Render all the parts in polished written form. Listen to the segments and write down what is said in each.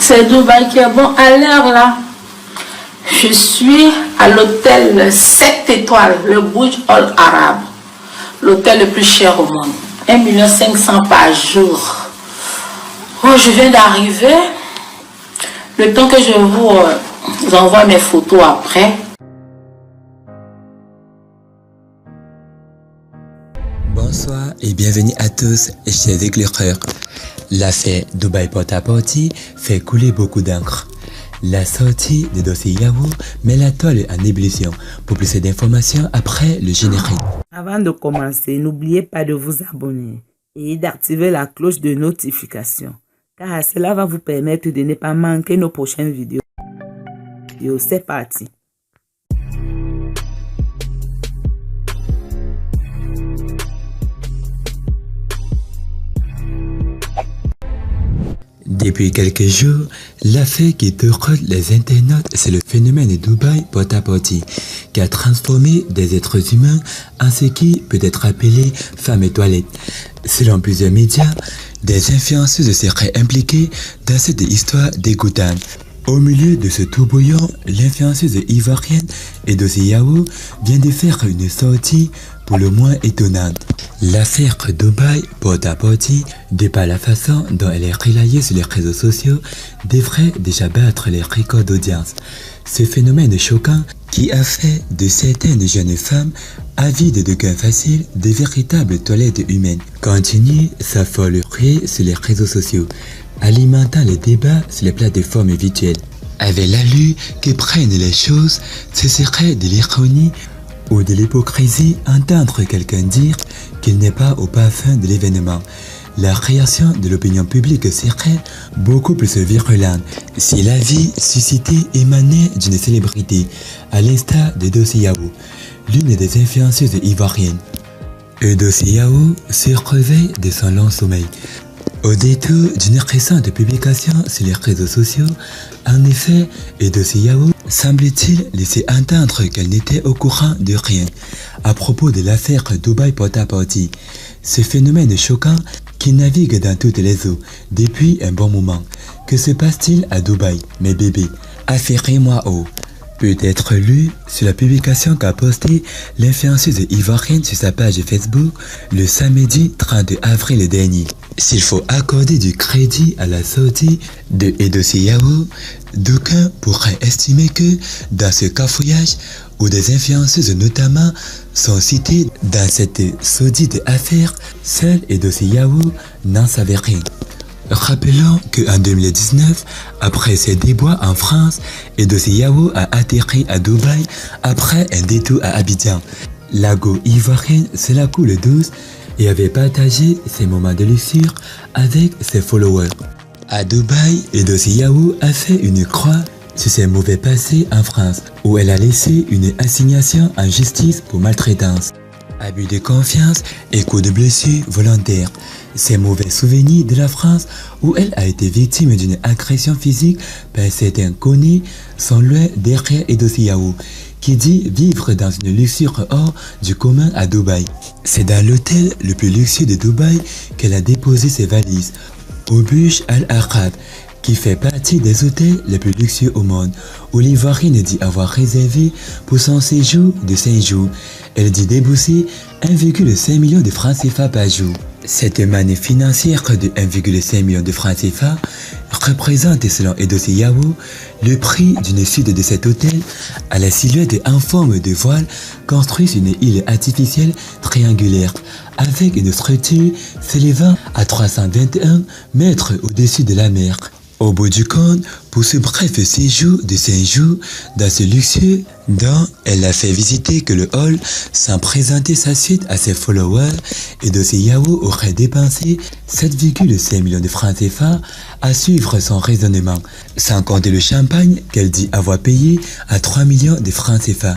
C'est Dubaï qui est bon. À l'heure là, je suis à l'hôtel 7 étoiles, le Burj Al Arab, l'hôtel le plus cher au monde. 1 500 000 par jour. Oh, je viens d'arriver. Le temps que je vous envoie mes photos après. Bonsoir et bienvenue à tous, chers éclaireurs. L'affaire Dubaï Porta-Porte fait couler beaucoup d'encre. La sortie de dossier Yahoo met la toile en ébullition. Pour plus d'informations après le générique. Avant de commencer, n'oubliez pas de vous abonner et d'activer la cloche de notification, car cela va vous permettre de ne pas manquer nos prochaines vidéos. C'est parti. Depuis quelques jours, l'affaire qui tourne les internautes, c'est le phénomène de Dubaï Porta-Porte qui a transformé des êtres humains en ce qui peut être appelé femmes et toilettes. Selon plusieurs médias, des influenceuses seraient impliquées dans cette histoire dégoûtante. Au milieu de ce tourbillon, l'influenceuse ivoirienne Edossé Yahoo vient de faire une sortie pour le moins étonnante. L'affaire Dubaï Porta-Porte, de par la façon dont elle est relayée sur les réseaux sociaux, devrait déjà battre les records d'audience. Ce phénomène choquant qui a fait de certaines jeunes femmes avides de gains faciles de véritables toilettes humaines continue sa folle ruée sur les réseaux sociaux, alimentant les débats sur les plateformes virtuelles. Avec l'allure que prennent les choses, ce serait de l'ironie ou de l'hypocrisie entendre quelqu'un dire qu'il n'est pas au parfum de l'événement. La réaction de l'opinion publique serait beaucoup plus virulente si l'avis suscité émanait d'une célébrité, à l'instar de Edossé Yahoo, l'une des influenceuses ivoiriennes. Edossé Yahoo se réveille de son long sommeil. Au détour d'une récente publication sur les réseaux sociaux, en effet, Edossé Yahoo semble-t-il laisser entendre qu'elle n'était au courant de rien à propos de l'affaire Dubaï Porta-Porte. Ce phénomène choquant qui navigue dans toutes les eaux depuis un bon moment. Que se passe-t-il à Dubaï, mes bébés? Affairez-moi haut. Peut être lu sur la publication qu'a postée l'influenceuse ivoirienne sur sa page Facebook le samedi 30 avril dernier. S'il faut accorder du crédit à la sortie de Edossé Yahoo, d'aucuns pourraient estimer que dans ce cafouillage où des influenceuses notamment sont citées dans cette sordide affaire, seul Edossé Yahoo n'en savait rien. Rappelons qu'en 2019, après ses déboires en France, Edossé Yahoo a atterri à Dubaï après un détour à Abidjan. La go ivoirienne se la coule douce et avait partagé ses moments de luxure avec ses followers. À Dubaï, Edossé Yahoo a fait une croix sur ses mauvais passés en France, où elle a laissé une assignation en justice pour maltraitance, abus de confiance et coups de blessure volontaires. Ces mauvais souvenirs de la France, où elle a été victime d'une agression physique par certains connus, sont loin derrière Edossé Yahoo, qui dit vivre dans une luxure hors du commun à Dubaï. C'est dans l'hôtel le plus luxueux de Dubaï qu'elle a déposé ses valises, au Burj Al Arab, qui fait partie des hôtels les plus luxueux au monde, où l'Ivoirienne dit avoir réservé pour son séjour de 5 jours. Elle dit débourser 1,5 million de francs CFA par jour. Cette manne financière de 1,5 million de francs CFA représente, selon Edossé Yahoo, le prix d'une suite de cet hôtel à la silhouette en forme de voile construit sur une île artificielle triangulaire avec une structure s'élevant à 321 mètres au-dessus de la mer. Au bout du compte, pour ce bref séjour de 5 jours dans ce luxueux dont elle a fait visiter que le hall sans présenter sa suite à ses followers, Edossé Yahoo aurait dépensé 7,5 millions de francs CFA à suivre son raisonnement, sans compter le champagne qu'elle dit avoir payé à 3 millions de francs CFA.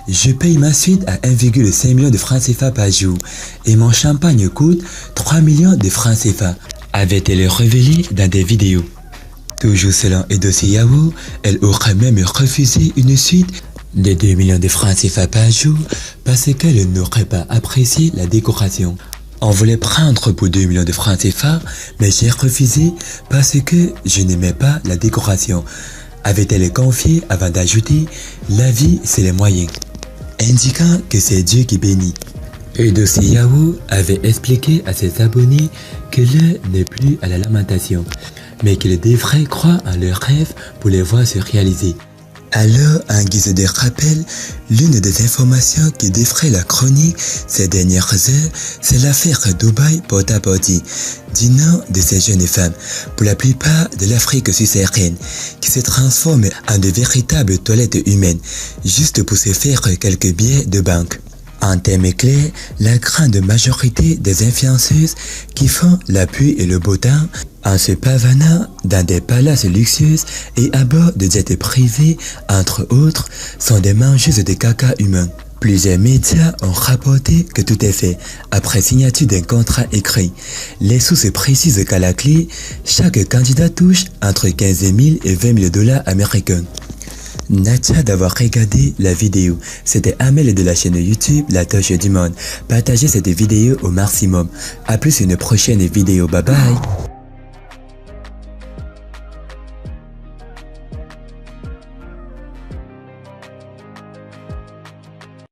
Je paye ma suite à 1,5 million de francs CFA par jour et mon champagne coûte 3 millions de francs CFA, avait-elle révélé dans des vidéos. Toujours selon Edossé Yahoo, elle aurait même refusé une suite de 2 millions de francs CFA par jour parce qu'elle n'aurait pas apprécié la décoration. On voulait prendre pour 2 millions de francs CFA, mais j'ai refusé parce que je n'aimais pas la décoration. Avait-elle confié avant d'ajouter « La vie, c'est les moyens », indiquant que c'est Dieu qui bénit. Eudoxie Yahoo avait expliqué à ses abonnés que l'heure n'est plus à la lamentation, mais qu'ils devraient croire en leurs rêves pour les voir se réaliser. Alors, en guise de rappel, l'une des informations qui défraie la chronique ces dernières heures, c'est l'affaire Dubaï Porta-Potty, du nom de ces jeunes femmes, pour la plupart de l'Afrique subsaharienne, qui se transforment en de véritables toilettes humaines, juste pour se faire quelques billets de banque. En termes clairs, la grande majorité des influenceuses qui font la pluie et le beau temps en se pavanant dans des palaces luxueux et à bord de jets privés, entre autres, sont des mangeuses de caca humain. Plusieurs médias ont rapporté que tout est fait après signature d'un contrat écrit. Les sources précisent qu'à la clé, chaque candidat touche entre 15 000 et 20 000 dollars américains. Natia d'avoir regardé la vidéo. C'était Amel de la chaîne YouTube La Touche du Monde. Partagez cette vidéo au maximum. A plus une prochaine vidéo. Bye bye.